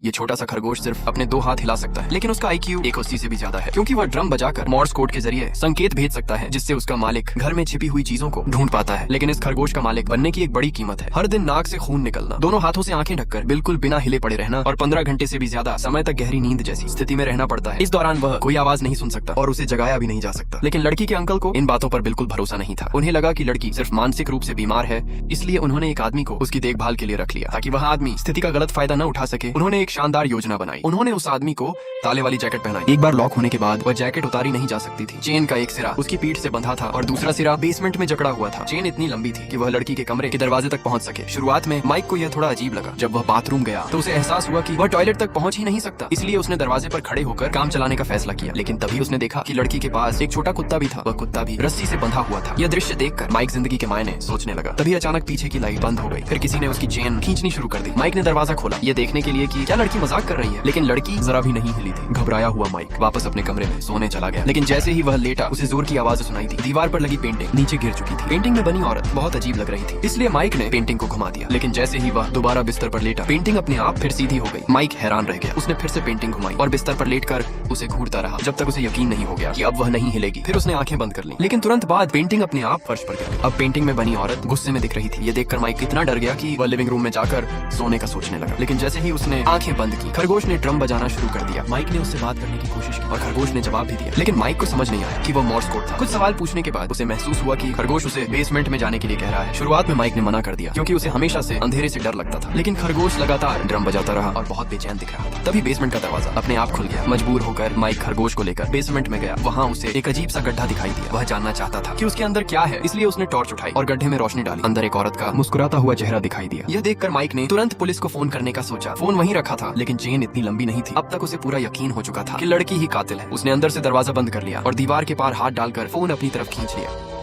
ये छोटा सा खरगोश सिर्फ अपने 2 हाथ हिला सकता है, लेकिन उसका IQ 180 से भी ज्यादा है, क्योंकि वह ड्रम बजाकर मॉर्स कोड के जरिए संकेत भेज सकता है, जिससे उसका मालिक घर में छिपी हुई चीजों को ढूंढ पाता है। लेकिन इस खरगोश का मालिक बनने की एक बड़ी कीमत है। हर दिन नाक से खून निकलना, दोनों हाथों से आंखें ढककर बिल्कुल बिना हिले पड़े रहना और 15 घंटे से भी ज्यादा समय तक गहरी नींद जैसी स्थिति में रहना पड़ता है। इस दौरान वह कोई आवाज नहीं सुन सकता और उसे जगाया भी नहीं जा सकता। लेकिन लड़की के अंकल को इन बातों पर बिल्कुल भरोसा नहीं था। उन्हें लगा कि लड़की सिर्फ मानसिक रूप से बीमार है, इसलिए उन्होंने एक आदमी को उसकी देखभाल के लिए रख लिया ताकि वह आदमी स्थिति का गलत फायदा न उठा सके। उन्होंने एक शानदार योजना बनाई। उन्होंने उस आदमी को ताले वाली जैकेट पहनाई। एक बार लॉक होने के बाद वह जैकेट उतारी नहीं जा सकती थी। चेन का एक सिरा उसकी पीठ से बंधा था और दूसरा सिरा बेसमेंट में जकड़ा हुआ था। चेन इतनी लंबी थी कि वह लड़की के कमरे के दरवाजे तक पहुंच सके। शुरुआत में माइक को यह थोड़ा अजीब लगा। जब वह बाथरूम गया तो उसे एहसास हुआ कि वह टॉयलेट तक पहुंच ही नहीं सकता, इसलिए उसने दरवाजे पर खड़े होकर काम चलाने का फैसला किया। लेकिन तभी उसने देखा कि लड़की के पास एक छोटा कुत्ता भी था। वह कुत्ता भी रस्सी से बंधा हुआ था। यह दृश्य देखकर माइक जिंदगी के मायने सोचने लगा। तभी अचानक पीछे की लाइट बंद हो गई। फिर किसी ने उसकी चेन खींचनी शुरू कर दी। माइक ने दरवाजा खोला, ये देखने के लिए कि क्या लड़की मजाक कर रही है, लेकिन लड़की जरा भी नहीं हिली थी। घबराया हुआ माइक वापस अपने कमरे में सोने चला गया। लेकिन जैसे ही वह लेटा, उसे जोर की आवाज सुनाई थी। दीवार पर लगी पेंटिंग नीचे गिर चुकी थी। पेंटिंग में बनी औरत बहुत अजीब लग रही थी, इसलिए माइक ने पेंटिंग को घुमा दिया। लेकिन जैसे ही वह दोबारा बिस्तर पर लेटा, पेंटिंग अपने आप फिर सीधी हो गई। माइक हैरान रह गया। उसने फिर से पेंटिंग घुमाई और बिस्तर पर लेटकर उसे घूरता रहा जब तक उसे यकीन नहीं हो गया कि अब वह नहीं हिलेगी। फिर उसने आंखें बंद कर ली, लेकिन तुरंत बाद पेंटिंग अपने आप फर्श पर गिर गई। अब पेंटिंग में बनी औरत गुस्से में दिख रही थी। ये देखकर माइक इतना डर गया कि वह लिविंग रूम में जाकर सोने का सोचने लगा। लेकिन जैसे ही उसने आंखें बंद की, खरगोश ने ड्रम बजाना शुरू कर दिया। माइक ने उससे बात करने की कोशिश की और खरगोश ने जवाब भी दिया, लेकिन माइक को समझ नहीं आया कि वह मॉर्स कोड था। कुछ सवाल पूछने के बाद उसे महसूस हुआ कि खरगोश उसे बेसमेंट में जाने के लिए कह रहा है। शुरुआत में माइक ने मना कर दिया क्योंकि उसे हमेशा से अंधेरे से डर लगता था, लेकिन खरगोश लगातार ड्रम बजाता रहा और बहुत बेचैन दिख रहा था। तभी बेसमेंट का दरवाजा अपने आप खुल गया। मजबूर होकर माइक खरगोश को लेकर बेसमेंट में गया। वहाँ उसे एक अजीब सा गड्ढा दिखाई दिया। वह जानना चाहता था कि उसके अंदर क्या है, इसलिए उसने टॉर्च उठाई और गड्ढे में रोशनी डाली। अंदर एक औरत का मुस्कुराता हुआ चेहरा दिखाई दिया। यह देखकर माइक ने तुरंत पुलिस को फोन करने का सोचा। फोन वहीं रखा था, लेकिन चेन इतनी लंबी नहीं थी। अब तक उसे पूरा यकीन हो चुका था कि लड़की ही कातिल है। उसने अंदर से दरवाजा बंद कर लिया और दीवार के पार हाथ डालकर फोन अपनी तरफ खींच लिया।